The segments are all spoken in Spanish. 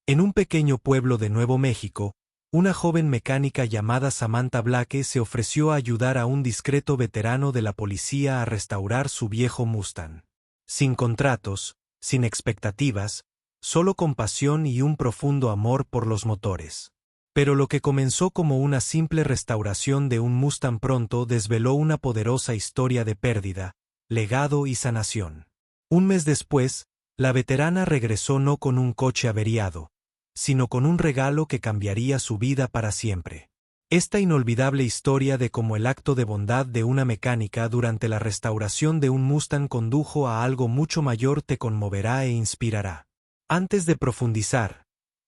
En un pequeño pueblo de Nuevo México, una joven mecánica llamada Samantha Blake se ofreció a ayudar a un discreto veterano de la policía a restaurar su viejo Mustang. Sin contratos, sin expectativas, solo con pasión y un profundo amor por los motores. Pero lo que comenzó como una simple restauración de un Mustang pronto desveló una poderosa historia de pérdida, legado y sanación. Un mes después, la veterana regresó no con un coche averiado, sino con un regalo que cambiaría su vida para siempre. Esta inolvidable historia de cómo el acto de bondad de una mecánica durante la restauración de un Mustang condujo a algo mucho mayor te conmoverá e inspirará. Antes de profundizar,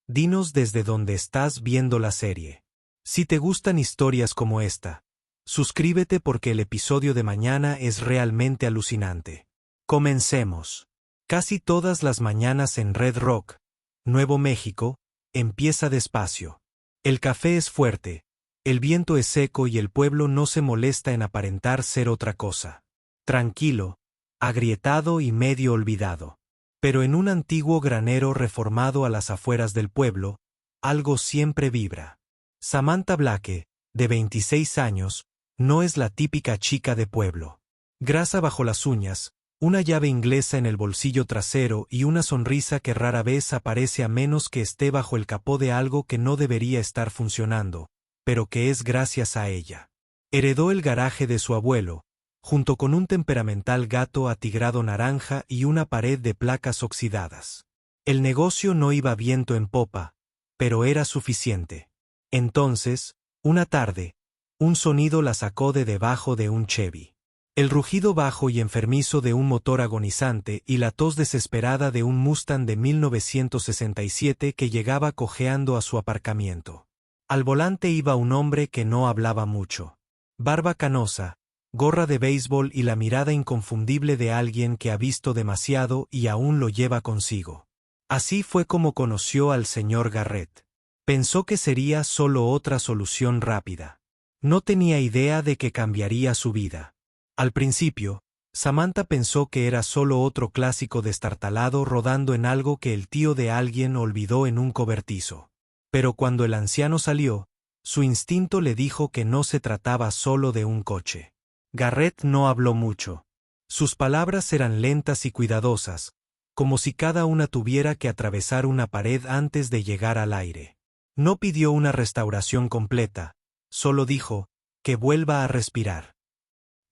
dinos desde dónde estás viendo la serie. Si te gustan historias como esta, suscríbete porque el episodio de mañana es realmente alucinante. Comencemos. Casi todas las mañanas en Red Rock, Nuevo México, empieza despacio. El café es fuerte, el viento es seco y el pueblo no se molesta en aparentar ser otra cosa. Tranquilo, agrietado y medio olvidado. Pero en un antiguo granero reformado a las afueras del pueblo, algo siempre vibra. Samantha Blake, de 26 años, no es la típica chica de pueblo. Grasa bajo las uñas, una llave inglesa en el bolsillo trasero y una sonrisa que rara vez aparece a menos que esté bajo el capó de algo que no debería estar funcionando, pero que es gracias a ella. Heredó el garaje de su abuelo, junto con un temperamental gato atigrado naranja y una pared de placas oxidadas. El negocio no iba viento en popa, pero era suficiente. Entonces, una tarde, un sonido la sacó de debajo de un Chevy. El rugido bajo y enfermizo de un motor agonizante y la tos desesperada de un Mustang de 1967 que llegaba cojeando a su aparcamiento. Al volante iba un hombre que no hablaba mucho. Barba canosa, gorra de béisbol y la mirada inconfundible de alguien que ha visto demasiado y aún lo lleva consigo. Así fue como conoció al señor Garrett. Pensó que sería solo otra solución rápida. No tenía idea de que cambiaría su vida. Al principio, Samantha pensó que era solo otro clásico destartalado rodando en algo que el tío de alguien olvidó en un cobertizo. Pero cuando el anciano salió, su instinto le dijo que no se trataba solo de un coche. Garrett no habló mucho. Sus palabras eran lentas y cuidadosas, como si cada una tuviera que atravesar una pared antes de llegar al aire. No pidió una restauración completa, solo dijo, que vuelva a respirar.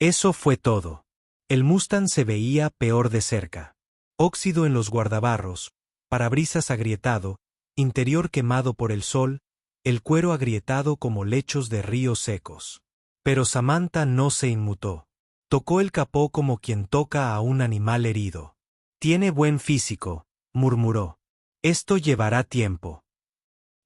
Eso fue todo. El Mustang se veía peor de cerca. Óxido en los guardabarros, parabrisas agrietado, interior quemado por el sol, el cuero agrietado como lechos de ríos secos. Pero Samantha no se inmutó. Tocó el capó como quien toca a un animal herido. Tiene buen físico, murmuró. Esto llevará tiempo.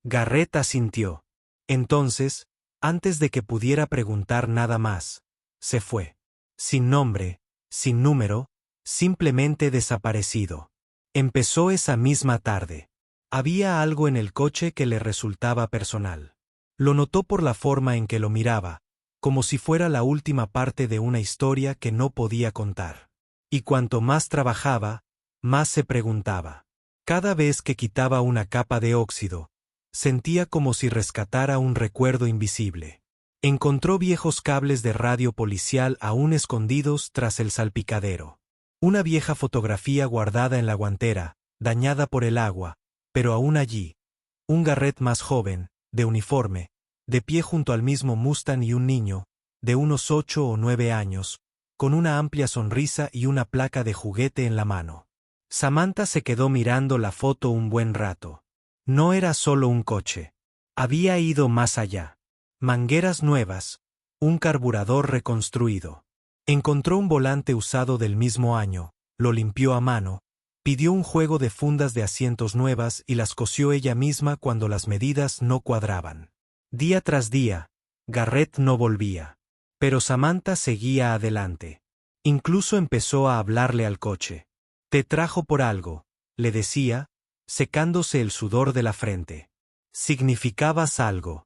Garrett asintió. Entonces, antes de que pudiera preguntar nada más, se fue. Sin nombre, sin número, simplemente desaparecido. Empezó esa misma tarde. Había algo en el coche que le resultaba personal. Lo notó por la forma en que lo miraba, como si fuera la última parte de una historia que no podía contar. Y cuanto más trabajaba, más se preguntaba. Cada vez que quitaba una capa de óxido, sentía como si rescatara un recuerdo invisible. Encontró viejos cables de radio policial aún escondidos tras el salpicadero. Una vieja fotografía guardada en la guantera, dañada por el agua, pero aún allí. Un Garrett más joven, de uniforme, de pie junto al mismo Mustang y un niño, de unos 8 o 9 años, con una amplia sonrisa y una placa de juguete en la mano. Samantha se quedó mirando la foto un buen rato. No era solo un coche. Había ido más allá. Mangueras nuevas, un carburador reconstruido. Encontró un volante usado del mismo año, lo limpió a mano, pidió un juego de fundas de asientos nuevas y las cosió ella misma cuando las medidas no cuadraban. Día tras día, Garrett no volvía. Pero Samantha seguía adelante. Incluso empezó a hablarle al coche. «Te trajo por algo», le decía, secándose el sudor de la frente. «Significabas algo».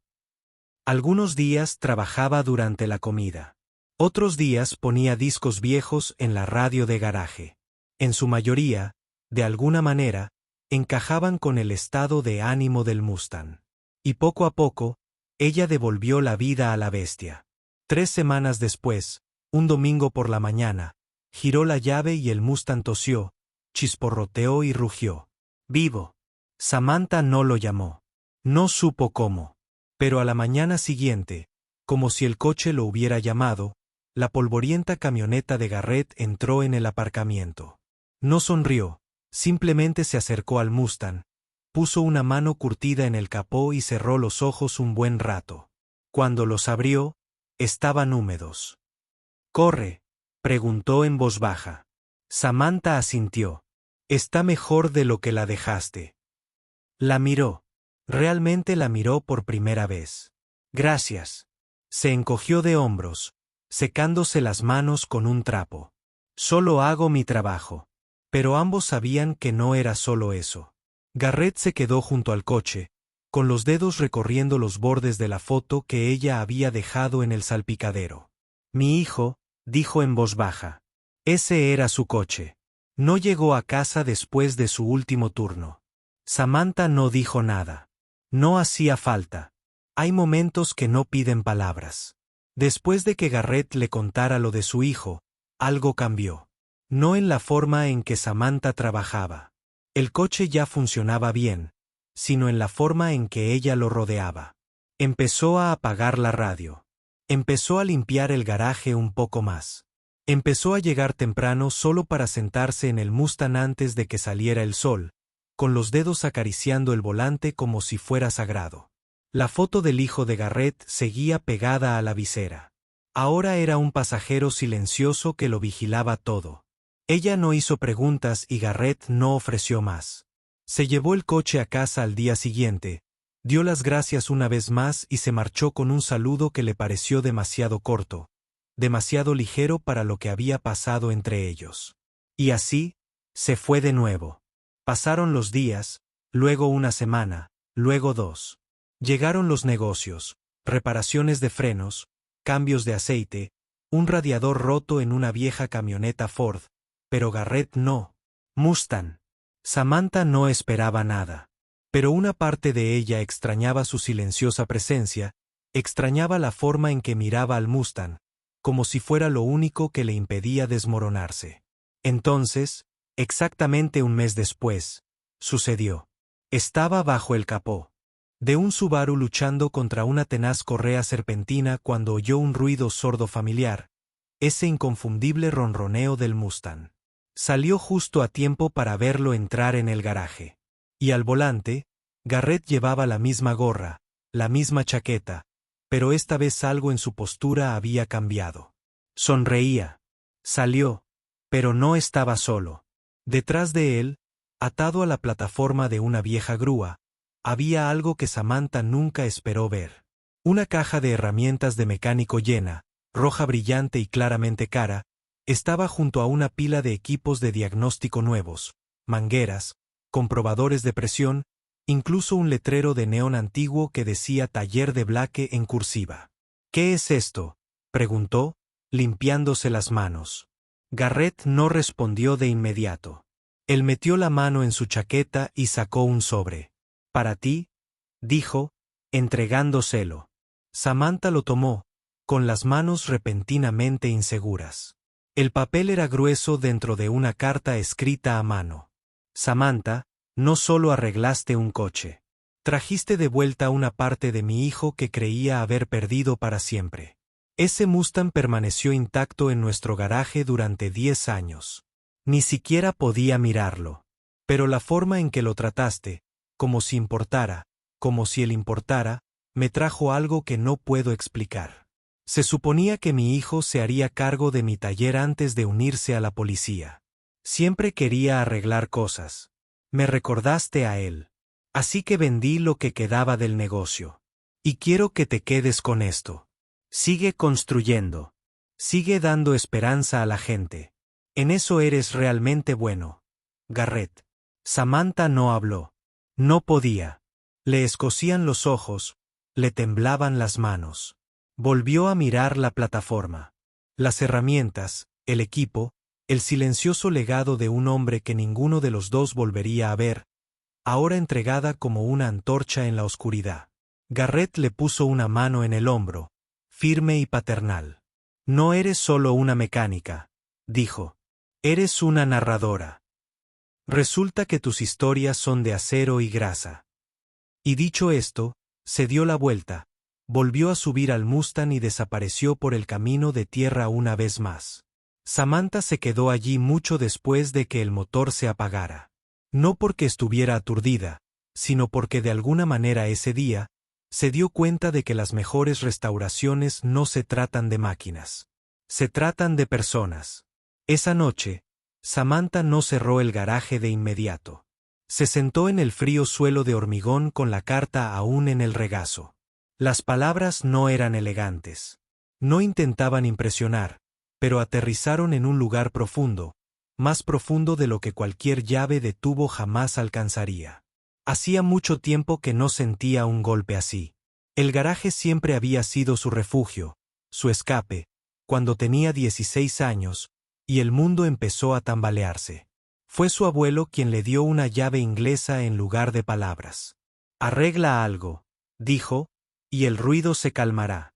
Algunos días trabajaba durante la comida. Otros días ponía discos viejos en la radio de garaje. En su mayoría, de alguna manera, encajaban con el estado de ánimo del Mustang. Y poco a poco, ella devolvió la vida a la bestia. 3 semanas después, un domingo por la mañana, giró la llave y el Mustang tosió, chisporroteó y rugió. ¡Vivo! Samantha no lo llamó. No supo cómo. Pero a la mañana siguiente, como si el coche lo hubiera llamado, la polvorienta camioneta de Garrett entró en el aparcamiento. No sonrió, simplemente se acercó al Mustang, puso una mano curtida en el capó y cerró los ojos un buen rato. Cuando los abrió, estaban húmedos. «¿Corre?», preguntó en voz baja. Samantha asintió. «Está mejor de lo que la dejaste». La miró. Realmente la miró por primera vez. «Gracias». Se encogió de hombros, secándose las manos con un trapo. «Solo hago mi trabajo». Pero ambos sabían que no era solo eso. Garrett se quedó junto al coche, con los dedos recorriendo los bordes de la foto que ella había dejado en el salpicadero. «Mi hijo», dijo en voz baja. Ese era su coche. No llegó a casa después de su último turno. Samantha no dijo nada. No hacía falta. Hay momentos que no piden palabras. Después de que Garrett le contara lo de su hijo, algo cambió. No en la forma en que Samantha trabajaba. El coche ya funcionaba bien, sino en la forma en que ella lo rodeaba. Empezó a apagar la radio. Empezó a limpiar el garaje un poco más. Empezó a llegar temprano solo para sentarse en el Mustang antes de que saliera el sol, con los dedos acariciando el volante como si fuera sagrado. La foto del hijo de Garrett seguía pegada a la visera. Ahora era un pasajero silencioso que lo vigilaba todo. Ella no hizo preguntas y Garrett no ofreció más. Se llevó el coche a casa al día siguiente, dio las gracias una vez más y se marchó con un saludo que le pareció demasiado corto, demasiado ligero para lo que había pasado entre ellos. Y así, se fue de nuevo. Pasaron los días, luego una semana, luego 2. Llegaron los negocios, reparaciones de frenos, cambios de aceite, un radiador roto en una vieja camioneta Ford, pero Garrett no. Mustang. Samantha no esperaba nada. Pero una parte de ella extrañaba su silenciosa presencia, extrañaba la forma en que miraba al Mustang, como si fuera lo único que le impedía desmoronarse. Entonces, exactamente un mes después, sucedió. Estaba bajo el capó de un Subaru luchando contra una tenaz correa serpentina cuando oyó un ruido sordo familiar, ese inconfundible ronroneo del Mustang. Salió justo a tiempo para verlo entrar en el garaje. Y al volante, Garrett llevaba la misma gorra, la misma chaqueta, pero esta vez algo en su postura había cambiado. Sonreía. Salió, pero no estaba solo. Detrás de él, atado a la plataforma de una vieja grúa, había algo que Samantha nunca esperó ver. Una caja de herramientas de mecánico llena, roja brillante y claramente cara, estaba junto a una pila de equipos de diagnóstico nuevos, mangueras, comprobadores de presión, incluso un letrero de neón antiguo que decía taller de Blake en cursiva. «¿Qué es esto?», preguntó, limpiándose las manos. Garrett no respondió de inmediato. Él metió la mano en su chaqueta y sacó un sobre. «Para ti», dijo, entregándoselo. Samantha lo tomó, con las manos repentinamente inseguras. El papel era grueso dentro de una carta escrita a mano. «Samantha, no solo arreglaste un coche. Trajiste de vuelta una parte de mi hijo que creía haber perdido para siempre. Ese Mustang permaneció intacto en nuestro garaje durante 10 años. Ni siquiera podía mirarlo. Pero la forma en que lo trataste, como si importara, como si él importara, me trajo algo que no puedo explicar. Se suponía que mi hijo se haría cargo de mi taller antes de unirse a la policía. Siempre quería arreglar cosas. Me recordaste a él. Así que vendí lo que quedaba del negocio. Y quiero que te quedes con esto. Sigue construyendo. Sigue dando esperanza a la gente. En eso eres realmente bueno, Garrett». Samantha no habló. No podía. Le escocían los ojos, le temblaban las manos. Volvió a mirar la plataforma. Las herramientas, el equipo, el silencioso legado de un hombre que ninguno de los dos volvería a ver, ahora entregada como una antorcha en la oscuridad. Garrett le puso una mano en el hombro, firme y paternal. No eres solo una mecánica, dijo. Eres una narradora. Resulta que tus historias son de acero y grasa. Y dicho esto, se dio la vuelta, volvió a subir al Mustang y desapareció por el camino de tierra una vez más. Samantha se quedó allí mucho después de que el motor se apagara. No porque estuviera aturdida, sino porque de alguna manera ese día, se dio cuenta de que las mejores restauraciones no se tratan de máquinas. Se tratan de personas. Esa noche, Samantha no cerró el garaje de inmediato. Se sentó en el frío suelo de hormigón con la carta aún en el regazo. Las palabras no eran elegantes. No intentaban impresionar, pero aterrizaron en un lugar profundo, más profundo de lo que cualquier llave de tubo jamás alcanzaría. Hacía mucho tiempo que no sentía un golpe así. El garaje siempre había sido su refugio, su escape, cuando tenía 16 años, y el mundo empezó a tambalearse. Fue su abuelo quien le dio una llave inglesa en lugar de palabras. Arregla algo, dijo, y el ruido se calmará.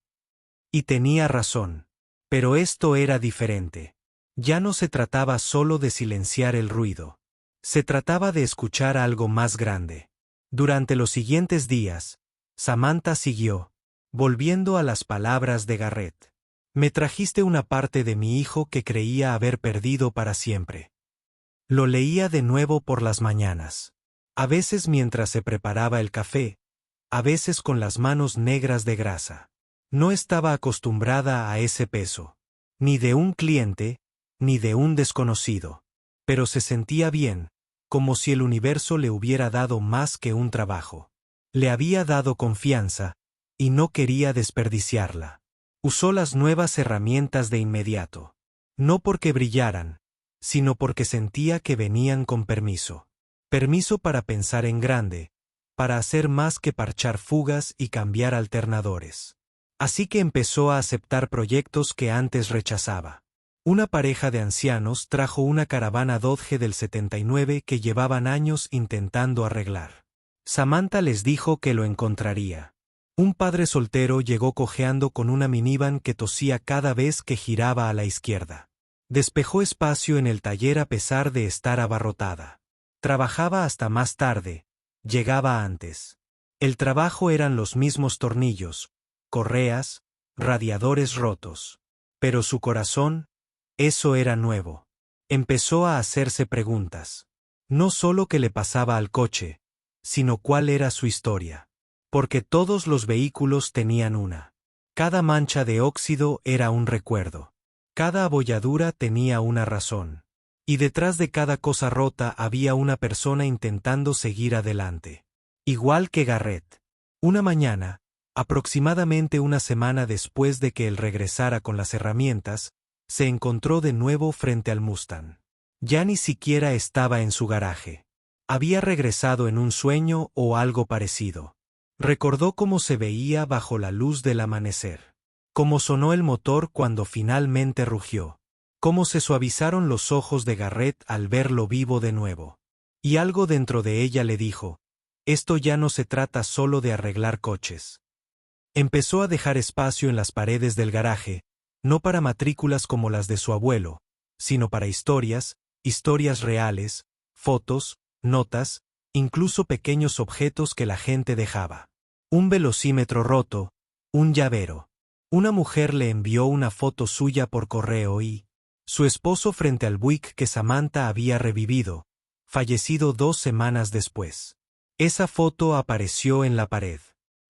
Y tenía razón. Pero esto era diferente. Ya no se trataba solo de silenciar el ruido. Se trataba de escuchar algo más grande. Durante los siguientes días, Samantha siguió, volviendo a las palabras de Garrett. Me trajiste una parte de mi hijo que creía haber perdido para siempre. Lo leía de nuevo por las mañanas. A veces mientras se preparaba el café, a veces con las manos negras de grasa. No estaba acostumbrada a ese peso. Ni de un cliente, ni de un desconocido. Pero se sentía bien, como si el universo le hubiera dado más que un trabajo. Le había dado confianza, y no quería desperdiciarla. Usó las nuevas herramientas de inmediato. No porque brillaran, sino porque sentía que venían con permiso. Permiso para pensar en grande, para hacer más que parchar fugas y cambiar alternadores. Así que empezó a aceptar proyectos que antes rechazaba. Una pareja de ancianos trajo una caravana Dodge del 79 que llevaban años intentando arreglar. Samantha les dijo que lo encontraría. Un padre soltero llegó cojeando con una minivan que tosía cada vez que giraba a la izquierda. Despejó espacio en el taller a pesar de estar abarrotada. Trabajaba hasta más tarde, llegaba antes. El trabajo eran los mismos tornillos, correas, radiadores rotos. Pero su corazón, eso era nuevo. Empezó a hacerse preguntas. No solo qué le pasaba al coche, sino cuál era su historia. Porque todos los vehículos tenían una. Cada mancha de óxido era un recuerdo. Cada abolladura tenía una razón. Y detrás de cada cosa rota había una persona intentando seguir adelante. Igual que Garrett. Una mañana, aproximadamente una semana después de que él regresara con las herramientas, se encontró de nuevo frente al Mustang. Ya ni siquiera estaba en su garaje. Había regresado en un sueño o algo parecido. Recordó cómo se veía bajo la luz del amanecer. Cómo sonó el motor cuando finalmente rugió. Cómo se suavizaron los ojos de Garrett al verlo vivo de nuevo. Y algo dentro de ella le dijo, esto ya no se trata solo de arreglar coches. Empezó a dejar espacio en las paredes del garaje, no para matrículas como las de su abuelo, sino para historias, historias reales, fotos, notas, incluso pequeños objetos que la gente dejaba. Un velocímetro roto, un llavero. Una mujer le envió una foto suya por correo y su esposo frente al Buick que Samantha había revivido, fallecido 2 semanas después. Esa foto apareció en la pared.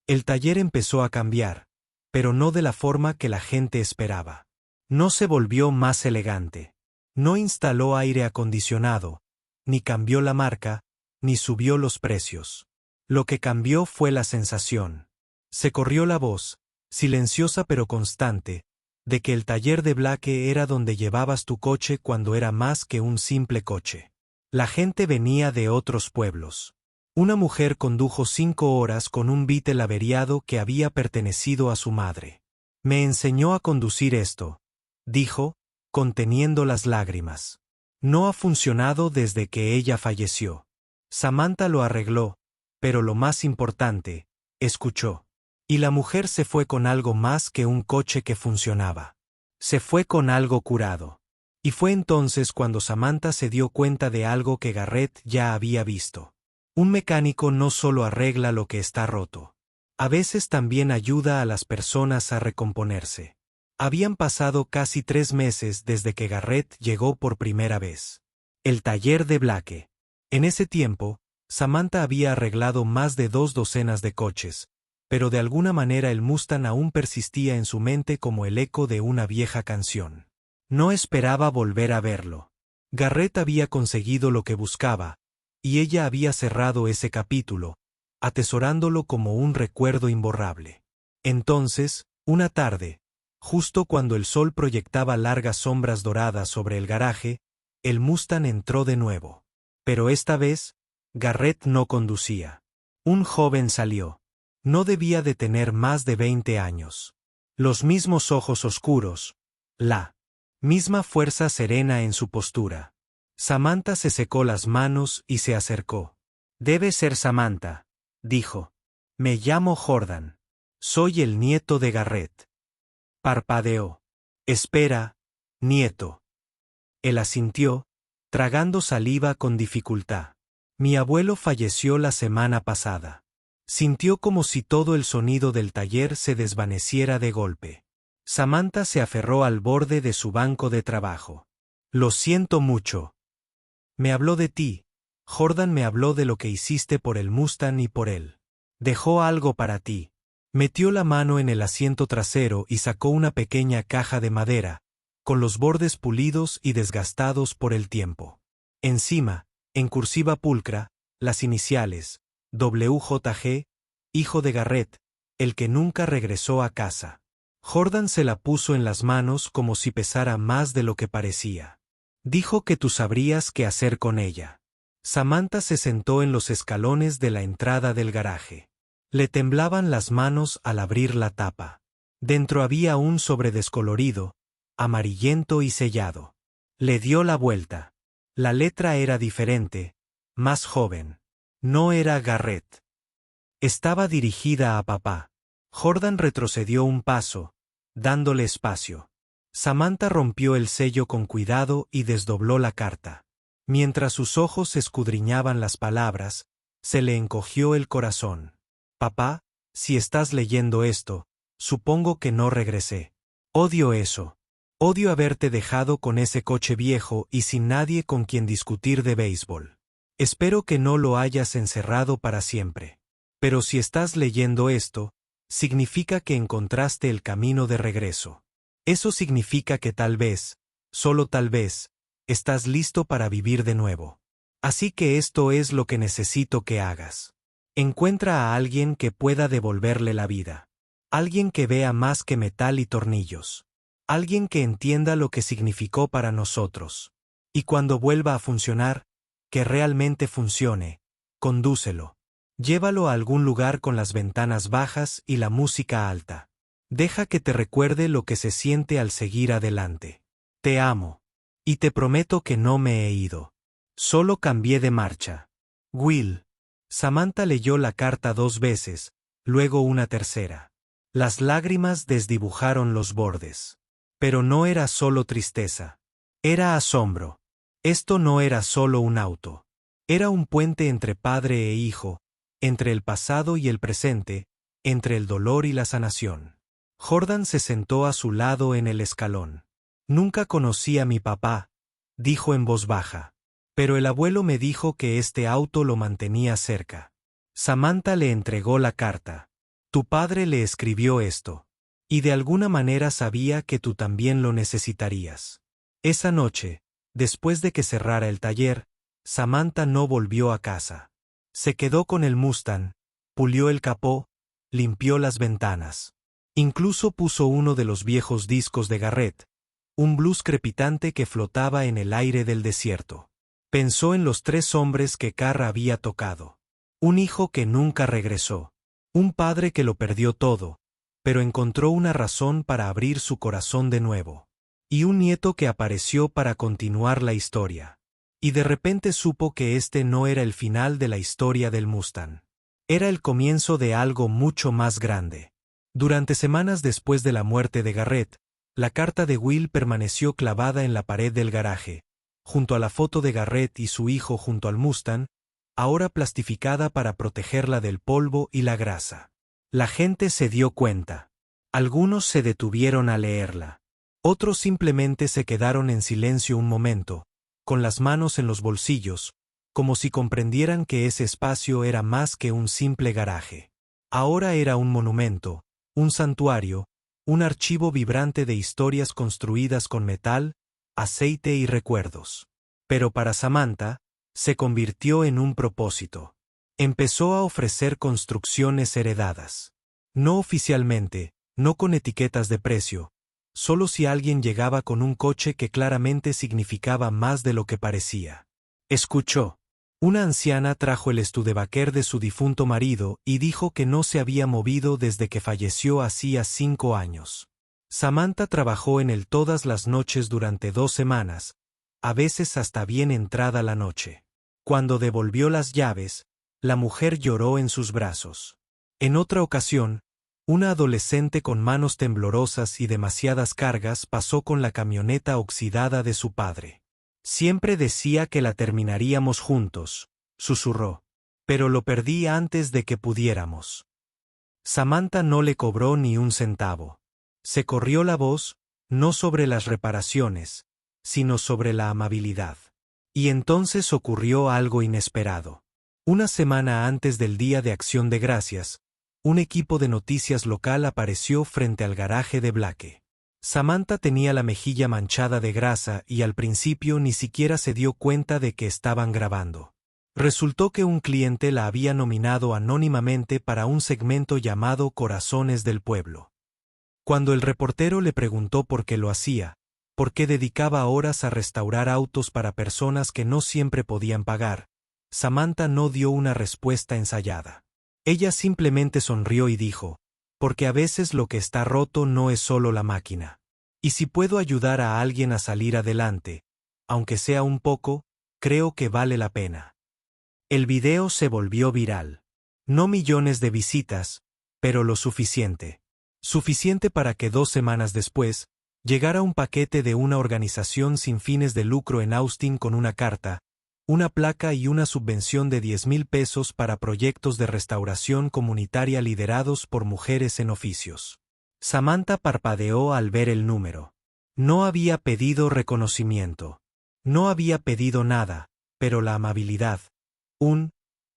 El taller empezó a cambiar, pero no de la forma que la gente esperaba. No se volvió más elegante. No instaló aire acondicionado, ni cambió la marca, ni subió los precios. Lo que cambió fue la sensación. Se corrió la voz, silenciosa pero constante, de que el taller de Blake era donde llevabas tu coche cuando era más que un simple coche. La gente venía de otros pueblos. Una mujer condujo 5 horas con un Beetle averiado que había pertenecido a su madre. Me enseñó a conducir esto, dijo, conteniendo las lágrimas. No ha funcionado desde que ella falleció. Samantha lo arregló, pero lo más importante, escuchó. Y la mujer se fue con algo más que un coche que funcionaba. Se fue con algo curado. Y fue entonces cuando Samantha se dio cuenta de algo que Garrett ya había visto. Un mecánico no solo arregla lo que está roto. A veces también ayuda a las personas a recomponerse. Habían pasado casi 3 meses desde que Garrett llegó por primera vez. El taller de Blake. En ese tiempo, Samantha había arreglado más de 2 docenas de coches, pero de alguna manera el Mustang aún persistía en su mente como el eco de una vieja canción. No esperaba volver a verlo. Garrett había conseguido lo que buscaba, y ella había cerrado ese capítulo, atesorándolo como un recuerdo imborrable. Entonces, una tarde, justo cuando el sol proyectaba largas sombras doradas sobre el garaje, el Mustang entró de nuevo. Pero esta vez, Garrett no conducía. Un joven salió. No debía de tener más de 20 años. Los mismos ojos oscuros, la misma fuerza serena en su postura. Samantha se secó las manos y se acercó. «Debe ser Samantha», dijo. «Me llamo Jordan. Soy el nieto de Garrett». Parpadeó. «Espera, nieto». Él asintió, tragando saliva con dificultad. «Mi abuelo falleció la semana pasada». Sintió como si todo el sonido del taller se desvaneciera de golpe. Samantha se aferró al borde de su banco de trabajo. «Lo siento mucho». «Me habló de ti. Jordan me habló de lo que hiciste por el Mustang y por él. Dejó algo para ti». Metió la mano en el asiento trasero y sacó una pequeña caja de madera, con los bordes pulidos y desgastados por el tiempo. Encima, en cursiva pulcra, las iniciales, WJG, hijo de Garrett, el que nunca regresó a casa. Jordan se la puso en las manos como si pesara más de lo que parecía. «Dijo que tú sabrías qué hacer con ella». Samantha se sentó en los escalones de la entrada del garaje. Le temblaban las manos al abrir la tapa. Dentro había un sobre descolorido, amarillento y sellado. Le dio la vuelta. La letra era diferente, más joven. No era Garrett. Estaba dirigida a papá. Jordan retrocedió un paso, dándole espacio. Samantha rompió el sello con cuidado y desdobló la carta. Mientras sus ojos escudriñaban las palabras, se le encogió el corazón. «Papá, si estás leyendo esto, supongo que no regresé. Odio eso. Odio haberte dejado con ese coche viejo y sin nadie con quien discutir de béisbol. Espero que no lo hayas encerrado para siempre. Pero si estás leyendo esto, significa que encontraste el camino de regreso. Eso significa que tal vez, solo tal vez, estás listo para vivir de nuevo. Así que esto es lo que necesito que hagas. Encuentra a alguien que pueda devolverle la vida. Alguien que vea más que metal y tornillos. Alguien que entienda lo que significó para nosotros. Y cuando vuelva a funcionar, que realmente funcione, condúcelo. Llévalo a algún lugar con las ventanas bajas y la música alta. Deja que te recuerde lo que se siente al seguir adelante. Te amo. Y te prometo que no me he ido. Solo cambié de marcha. Will». Samantha leyó la carta 2 veces, luego una tercera. Las lágrimas desdibujaron los bordes. Pero no era solo tristeza. Era asombro. Esto no era solo un auto. Era un puente entre padre e hijo, entre el pasado y el presente, entre el dolor y la sanación. Jordan se sentó a su lado en el escalón. «Nunca conocí a mi papá», dijo en voz baja. «Pero el abuelo me dijo que este auto lo mantenía cerca». Samantha le entregó la carta. «Tu padre le escribió esto. Y de alguna manera sabía que tú también lo necesitarías». Esa noche, después de que cerrara el taller, Samantha no volvió a casa. Se quedó con el Mustang, pulió el capó, limpió las ventanas. Incluso puso uno de los viejos discos de Garrett, un blues crepitante que flotaba en el aire del desierto. Pensó en los 3 hombres que Carr había tocado. Un hijo que nunca regresó. Un padre que lo perdió todo, pero encontró una razón para abrir su corazón de nuevo. Y un nieto que apareció para continuar la historia. Y de repente supo que este no era el final de la historia del Mustang. Era el comienzo de algo mucho más grande. Durante semanas después de la muerte de Garrett, la carta de Will permaneció clavada en la pared del garaje, junto a la foto de Garrett y su hijo junto al Mustang, ahora plastificada para protegerla del polvo y la grasa. La gente se dio cuenta. Algunos se detuvieron a leerla. Otros simplemente se quedaron en silencio un momento, con las manos en los bolsillos, como si comprendieran que ese espacio era más que un simple garaje. Ahora era un monumento, un santuario, un archivo vibrante de historias construidas con metal, aceite y recuerdos. Pero para Samantha, se convirtió en un propósito. Empezó a ofrecer construcciones heredadas. No oficialmente, no con etiquetas de precio, solo si alguien llegaba con un coche que claramente significaba más de lo que parecía. Escuchó. Una anciana trajo el Studebaker de su difunto marido y dijo que no se había movido desde que falleció hacía 5 años. Samantha trabajó en él todas las noches durante 2 semanas, a veces hasta bien entrada la noche. Cuando devolvió las llaves, la mujer lloró en sus brazos. En otra ocasión, una adolescente con manos temblorosas y demasiadas cargas pasó con la camioneta oxidada de su padre. Siempre decía que la terminaríamos juntos, susurró. Pero lo perdí antes de que pudiéramos. Samantha no le cobró ni un centavo. Se corrió la voz, no sobre las reparaciones, sino sobre la amabilidad. Y entonces ocurrió algo inesperado. Una semana antes del Día de Acción de Gracias, un equipo de noticias local apareció frente al garaje de Blake. Samantha tenía la mejilla manchada de grasa y al principio ni siquiera se dio cuenta de que estaban grabando. Resultó que un cliente la había nominado anónimamente para un segmento llamado Corazones del Pueblo. Cuando el reportero le preguntó por qué lo hacía, por qué dedicaba horas a restaurar autos para personas que no siempre podían pagar, Samantha no dio una respuesta ensayada. Ella simplemente sonrió y dijo, porque a veces lo que está roto no es solo la máquina. Y si puedo ayudar a alguien a salir adelante, aunque sea un poco, creo que vale la pena. El video se volvió viral. No millones de visitas, pero lo suficiente. Suficiente para que 2 semanas después, llegara un paquete de una organización sin fines de lucro en Austin con una carta, una placa y una subvención de 10,000 pesos para proyectos de restauración comunitaria liderados por mujeres en oficios. Samantha parpadeó al ver el número. No había pedido reconocimiento. No había pedido nada, pero la amabilidad,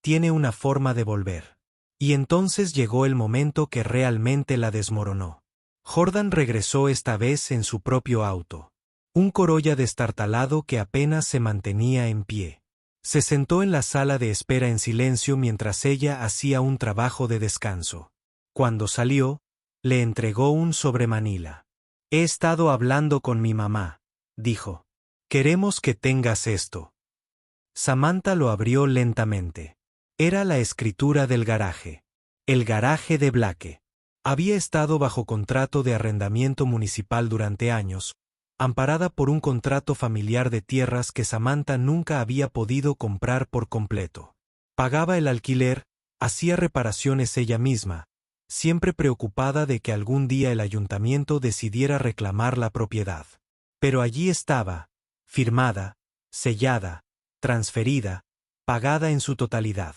tiene una forma de volver. Y entonces llegó el momento que realmente la desmoronó. Jordan regresó esta vez en su propio auto. Un Corolla destartalado que apenas se mantenía en pie. Se sentó en la sala de espera en silencio mientras ella hacía un trabajo de descanso. Cuando salió, le entregó un sobremanila. He estado hablando con mi mamá, dijo. Queremos que tengas esto. Samantha lo abrió lentamente. Era la escritura del garaje. El garaje de Blake. Había estado bajo contrato de arrendamiento municipal durante años, amparada por un contrato familiar de tierras que Samantha nunca había podido comprar por completo. Pagaba el alquiler, hacía reparaciones ella misma, siempre preocupada de que algún día el ayuntamiento decidiera reclamar la propiedad. Pero allí estaba, firmada, sellada, transferida, pagada en su totalidad.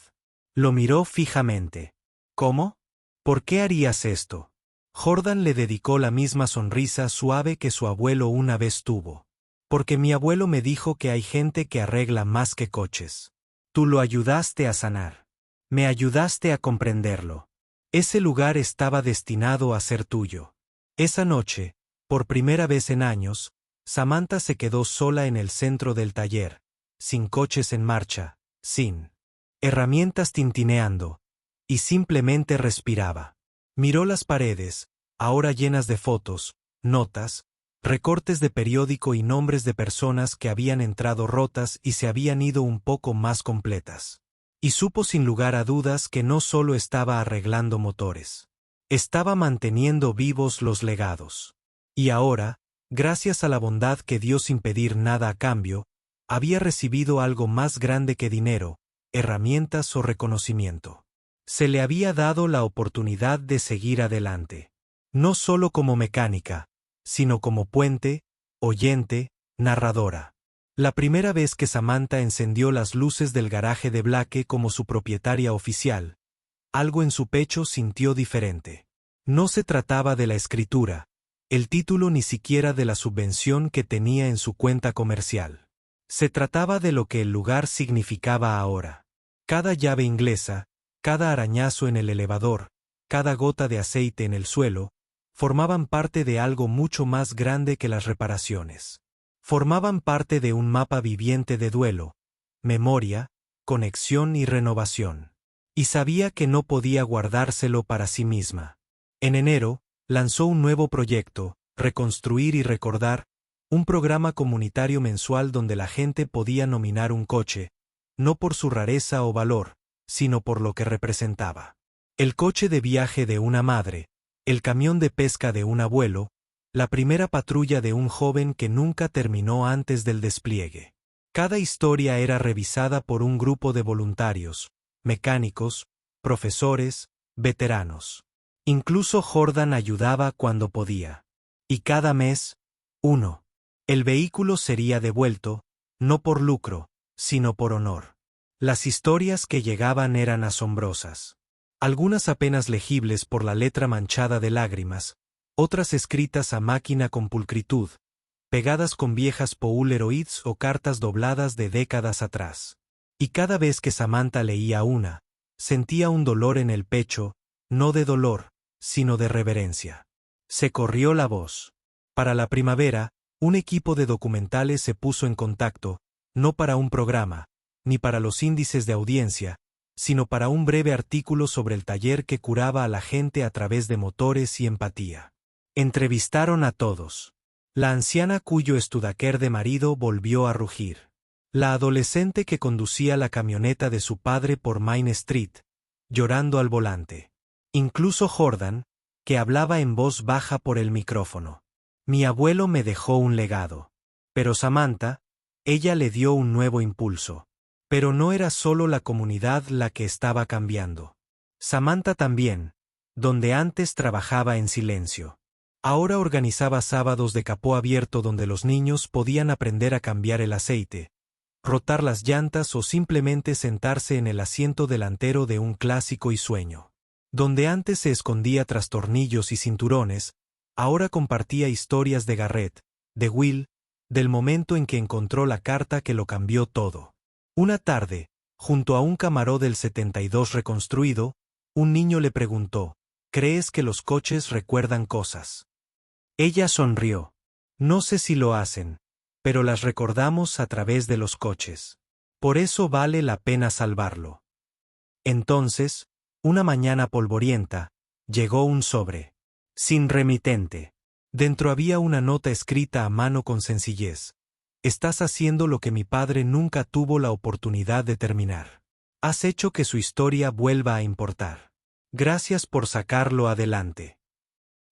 Lo miró fijamente. ¿Cómo? ¿Por qué harías esto? Jordan le dedicó la misma sonrisa suave que su abuelo una vez tuvo. Porque mi abuelo me dijo que hay gente que arregla más que coches. Tú lo ayudaste a sanar. Me ayudaste a comprenderlo. Ese lugar estaba destinado a ser tuyo. Esa noche, por primera vez en años, Samantha se quedó sola en el centro del taller, sin coches en marcha, sin herramientas tintineando, y simplemente respiraba. Miró las paredes, ahora llenas de fotos, notas, recortes de periódico y nombres de personas que habían entrado rotas y se habían ido un poco más completas. Y supo sin lugar a dudas que no solo estaba arreglando motores. Estaba manteniendo vivos los legados. Y ahora, gracias a la bondad que dio sin pedir nada a cambio, había recibido algo más grande que dinero, herramientas o reconocimiento. Se le había dado la oportunidad de seguir adelante. No solo como mecánica, sino como puente, oyente, narradora. La primera vez que Samantha encendió las luces del garaje de Blake como su propietaria oficial, algo en su pecho sintió diferente. No se trataba de la escritura, el título ni siquiera de la subvención que tenía en su cuenta comercial. Se trataba de lo que el lugar significaba ahora. Cada llave inglesa, cada arañazo en el elevador, cada gota de aceite en el suelo, formaban parte de algo mucho más grande que las reparaciones. Formaban parte de un mapa viviente de duelo, memoria, conexión y renovación. Y sabía que no podía guardárselo para sí misma. En enero, lanzó un nuevo proyecto, Reconstruir y Recordar, un programa comunitario mensual donde la gente podía nominar un coche, no por su rareza o valor, sino por lo que representaba. El coche de viaje de una madre, el camión de pesca de un abuelo, la primera patrulla de un joven que nunca terminó antes del despliegue. Cada historia era revisada por un grupo de voluntarios, mecánicos, profesores, veteranos. Incluso Jordan ayudaba cuando podía. Y cada mes, uno. El vehículo sería devuelto, no por lucro, sino por honor. Las historias que llegaban eran asombrosas. Algunas apenas legibles por la letra manchada de lágrimas, otras escritas a máquina con pulcritud, pegadas con viejas Polaroids o cartas dobladas de décadas atrás. Y cada vez que Samantha leía una, sentía un dolor en el pecho, no de dolor, sino de reverencia. Se corrió la voz. Para la primavera, un equipo de documentales se puso en contacto, no para un programa, ni para los índices de audiencia, sino para un breve artículo sobre el taller que curaba a la gente a través de motores y empatía. Entrevistaron a todos. La anciana cuyo Studebaker de marido volvió a rugir. La adolescente que conducía la camioneta de su padre por Main Street, llorando al volante. Incluso Jordan, que hablaba en voz baja por el micrófono. Mi abuelo me dejó un legado. Pero Samantha, ella le dio un nuevo impulso. Pero no era solo la comunidad la que estaba cambiando. Samantha también, donde antes trabajaba en silencio. Ahora organizaba sábados de capó abierto donde los niños podían aprender a cambiar el aceite, rotar las llantas o simplemente sentarse en el asiento delantero de un clásico y sueño. Donde antes se escondía tras tornillos y cinturones, ahora compartía historias de Garrett, de Will, del momento en que encontró la carta que lo cambió todo. Una tarde, junto a un Camaro del 72 reconstruido, un niño le preguntó, ¿crees que los coches recuerdan cosas? Ella sonrió. No sé si lo hacen, pero las recordamos a través de los coches. Por eso vale la pena salvarlo. Entonces, una mañana polvorienta, llegó un sobre. Sin remitente. Dentro había una nota escrita a mano con sencillez. Estás haciendo lo que mi padre nunca tuvo la oportunidad de terminar. Has hecho que su historia vuelva a importar. Gracias por sacarlo adelante.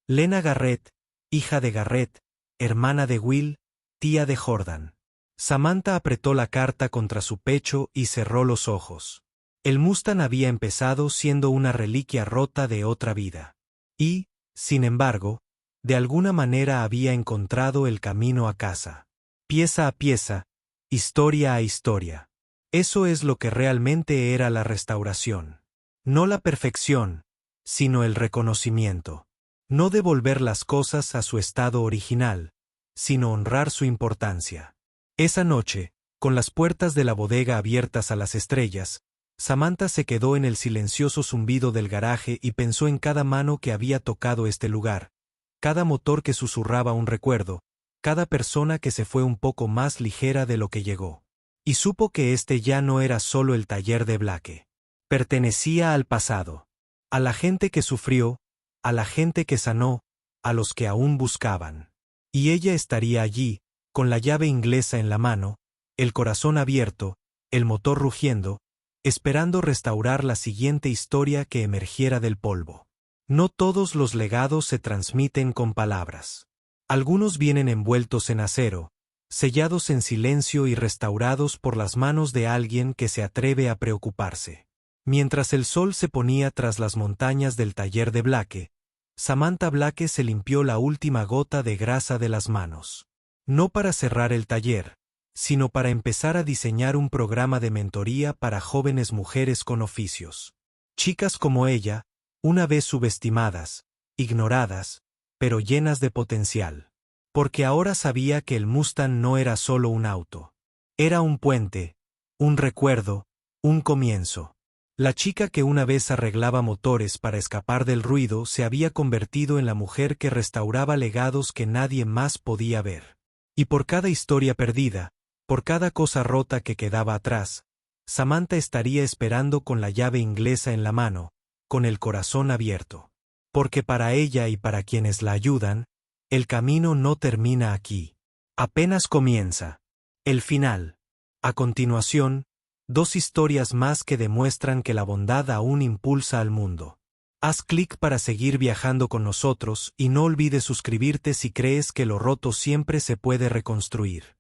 Lena Garrett, hija de Garrett, hermana de Will, tía de Jordan. Samantha apretó la carta contra su pecho y cerró los ojos. El Mustang había empezado siendo una reliquia rota de otra vida. Y, sin embargo, de alguna manera había encontrado el camino a casa. Pieza a pieza, historia a historia. Eso es lo que realmente era la restauración. No la perfección, sino el reconocimiento. No devolver las cosas a su estado original, sino honrar su importancia. Esa noche, con las puertas de la bodega abiertas a las estrellas, Samantha se quedó en el silencioso zumbido del garaje y pensó en cada mano que había tocado este lugar, cada motor que susurraba un recuerdo, cada persona que se fue un poco más ligera de lo que llegó. Y supo que este ya no era solo el taller de Blake. Pertenecía al pasado. A la gente que sufrió, a la gente que sanó, a los que aún buscaban. Y ella estaría allí, con la llave inglesa en la mano, el corazón abierto, el motor rugiendo, esperando restaurar la siguiente historia que emergiera del polvo. No todos los legados se transmiten con palabras. Algunos vienen envueltos en acero, sellados en silencio y restaurados por las manos de alguien que se atreve a preocuparse. Mientras el sol se ponía tras las montañas del taller de Blake, Samantha Blake se limpió la última gota de grasa de las manos. No para cerrar el taller, sino para empezar a diseñar un programa de mentoría para jóvenes mujeres con oficios. Chicas como ella, una vez subestimadas, ignoradas, pero llenas de potencial. Porque ahora sabía que el Mustang no era solo un auto. Era un puente, un recuerdo, un comienzo. La chica que una vez arreglaba motores para escapar del ruido se había convertido en la mujer que restauraba legados que nadie más podía ver. Y por cada historia perdida, por cada cosa rota que quedaba atrás, Samantha estaría esperando con la llave inglesa en la mano, con el corazón abierto. Porque para ella y para quienes la ayudan, el camino no termina aquí. Apenas comienza. El final. A continuación, 2 historias más que demuestran que la bondad aún impulsa al mundo. Haz clic para seguir viajando con nosotros y no olvides suscribirte si crees que lo roto siempre se puede reconstruir.